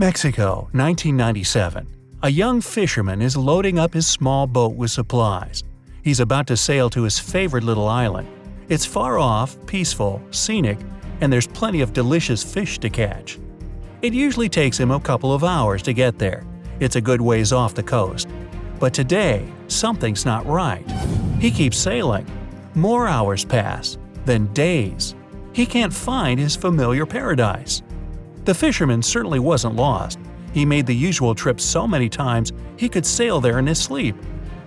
Mexico, 1997. A young fisherman is loading up his small boat with supplies. He's about to sail to his favorite little island. It's far off, peaceful, scenic, and there's plenty of delicious fish to catch. It usually takes him a couple of hours to get there. It's a good ways off the coast. But today, something's not right. He keeps sailing. More hours pass, then days. He can't find his familiar paradise. The fisherman certainly wasn't lost. He made the usual trip so many times he could sail there in his sleep.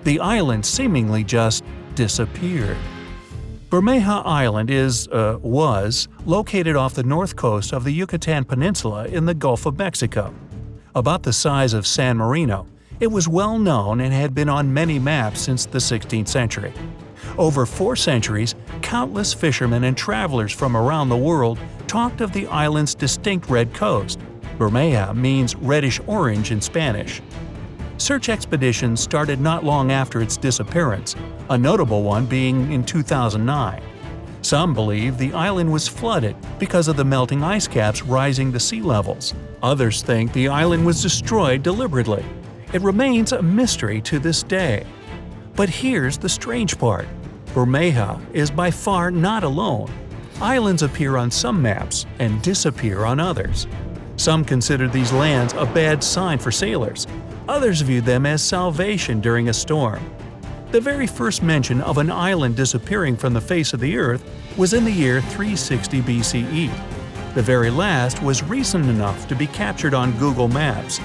The island seemingly just disappeared. Bermeja Island was located off the north coast of the Yucatán Peninsula in the Gulf of Mexico. About the size of San Marino, it was well known and had been on many maps since the 16th century. Over 4 centuries, countless fishermen and travelers from around the world talked of the island's distinct red coast. Bermeja means reddish-orange in Spanish. Search expeditions started not long after its disappearance, a notable one being in 2009. Some believe the island was flooded because of the melting ice caps rising to sea levels. Others think the island was destroyed deliberately. It remains a mystery to this day. But here's the strange part. Bermeja is by far not alone. Islands appear on some maps and disappear on others. Some consider these lands a bad sign for sailors. Others view them as salvation during a storm. The very first mention of an island disappearing from the face of the earth was in the year 360 BCE. The very last was recent enough to be captured on Google Maps.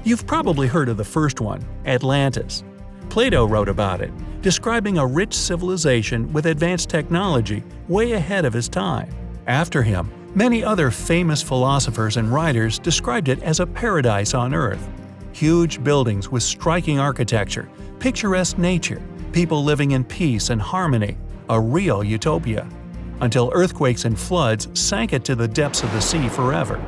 You've probably heard of the first one, Atlantis. Plato wrote about it, describing a rich civilization with advanced technology way ahead of his time. After him, many other famous philosophers and writers described it as a paradise on Earth. Huge buildings with striking architecture, picturesque nature, people living in peace and harmony, a real utopia. Until earthquakes and floods sank it to the depths of the sea forever.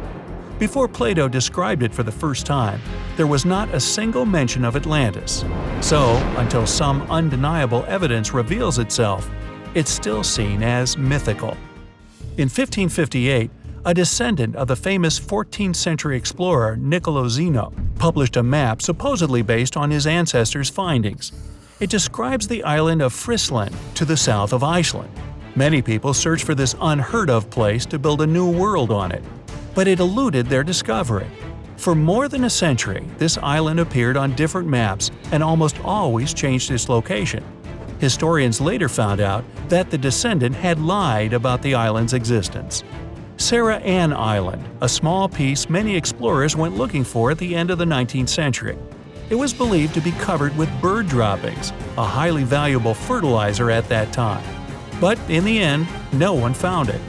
Before Plato described it for the first time, there was not a single mention of Atlantis. So, until some undeniable evidence reveals itself, it's still seen as mythical. In 1558, a descendant of the famous 14th century explorer Niccolo Zeno published a map supposedly based on his ancestors' findings. It describes the island of Frisland to the south of Iceland. Many people searched for this unheard-of place to build a new world on it, but it eluded their discovery. For more than a century, this island appeared on different maps and almost always changed its location. Historians later found out that the descendant had lied about the island's existence. Sarah Ann Island, a small piece many explorers went looking for at the end of the 19th century. It was believed to be covered with bird droppings, a highly valuable fertilizer at that time. But in the end, no one found it.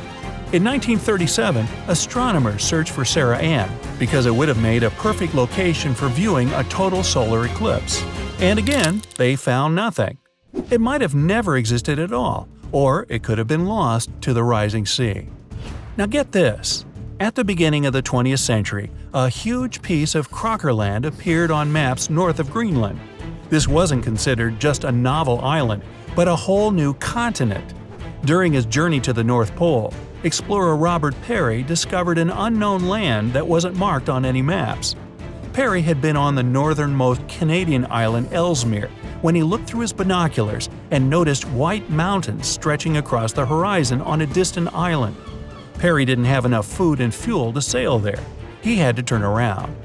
In 1937, astronomers searched for Sarah Ann because it would have made a perfect location for viewing a total solar eclipse. And again, they found nothing. It might have never existed at all, or it could have been lost to the rising sea. Now get this. At the beginning of the 20th century, a huge piece of Crockerland appeared on maps north of Greenland. This wasn't considered just a novel island, but a whole new continent. During his journey to the North Pole, explorer Robert Peary discovered an unknown land that wasn't marked on any maps. Peary had been on the northernmost Canadian island Ellesmere when he looked through his binoculars and noticed white mountains stretching across the horizon on a distant island. Peary didn't have enough food and fuel to sail there. He had to turn around.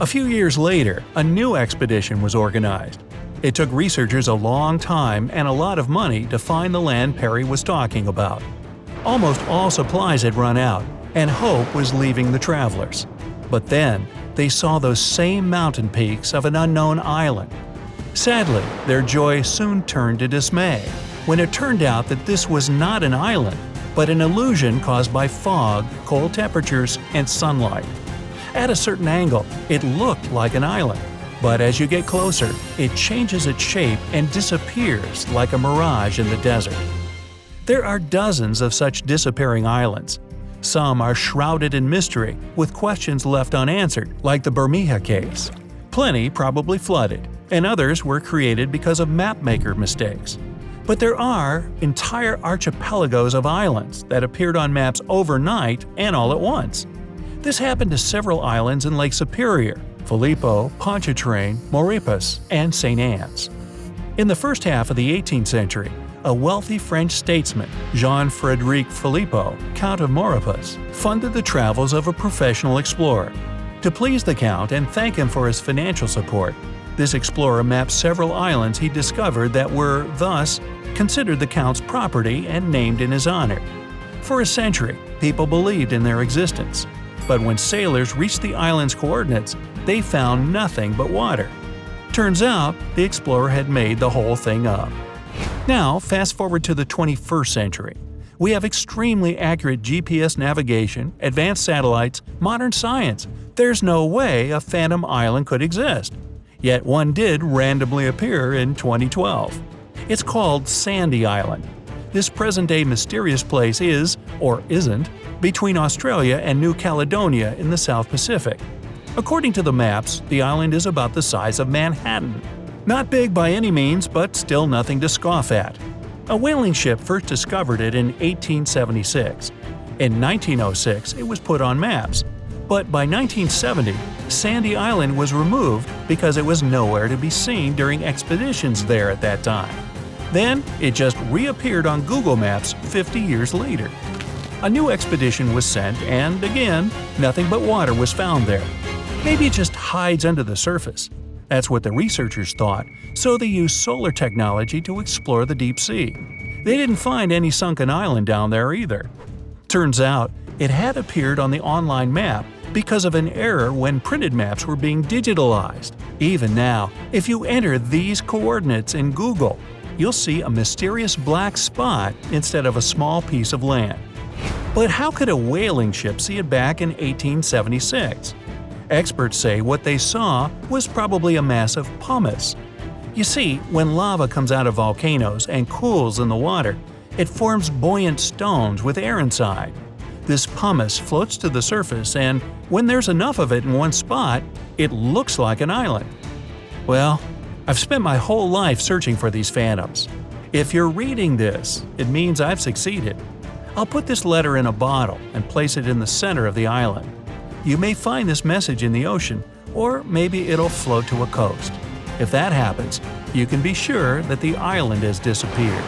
A few years later, a new expedition was organized. It took researchers a long time and a lot of money to find the land Peary was talking about. Almost all supplies had run out, and hope was leaving the travelers. But then, they saw those same mountain peaks of an unknown island. Sadly, their joy soon turned to dismay when it turned out that this was not an island, but an illusion caused by fog, cold temperatures, and sunlight. At a certain angle, it looked like an island, but as you get closer, it changes its shape and disappears like a mirage in the desert. There are dozens of such disappearing islands. Some are shrouded in mystery, with questions left unanswered, like the Bermeja case. Plenty probably flooded, and others were created because of mapmaker mistakes. But there are entire archipelagos of islands that appeared on maps overnight and all at once. This happened to several islands in Lake Superior: Filippo, Pontchartrain, Maurepas, and St. Anne's. In the first half of the 18th century, a wealthy French statesman, Jean-Frédéric Filippo, Count of Maurepas, funded the travels of a professional explorer. To please the Count and thank him for his financial support, this explorer mapped several islands he discovered that were, thus, considered the Count's property and named in his honor. For a century, people believed in their existence. But when sailors reached the island's coordinates, they found nothing but water. Turns out, the explorer had made the whole thing up. Now, fast forward to the 21st century. We have extremely accurate GPS navigation, advanced satellites, modern science. There's no way a phantom island could exist. Yet one did randomly appear in 2012. It's called Sandy Island. This present-day mysterious place is, or isn't, between Australia and New Caledonia in the South Pacific. According to the maps, the island is about the size of Manhattan. Not big by any means, but still nothing to scoff at. A whaling ship first discovered it in 1876. In 1906, it was put on maps. But by 1970, Sandy Island was removed because it was nowhere to be seen during expeditions there at that time. Then, it just reappeared on Google Maps 50 years later. A new expedition was sent, and again, nothing but water was found there. Maybe it just hides under the surface. That's what the researchers thought, so they used solar technology to explore the deep sea. They didn't find any sunken island down there either. Turns out, it had appeared on the online map because of an error when printed maps were being digitalized. Even now, if you enter these coordinates in Google, you'll see a mysterious black spot instead of a small piece of land. But how could a whaling ship see it back in 1876? Experts say what they saw was probably a mass of pumice. You see, when lava comes out of volcanoes and cools in the water, it forms buoyant stones with air inside. This pumice floats to the surface, and when there's enough of it in one spot, it looks like an island. Well, I've spent my whole life searching for these phantoms. If you're reading this, it means I've succeeded. I'll put this letter in a bottle and place it in the center of the island. You may find this message in the ocean, or maybe it'll float to a coast. If that happens, you can be sure that the island has disappeared.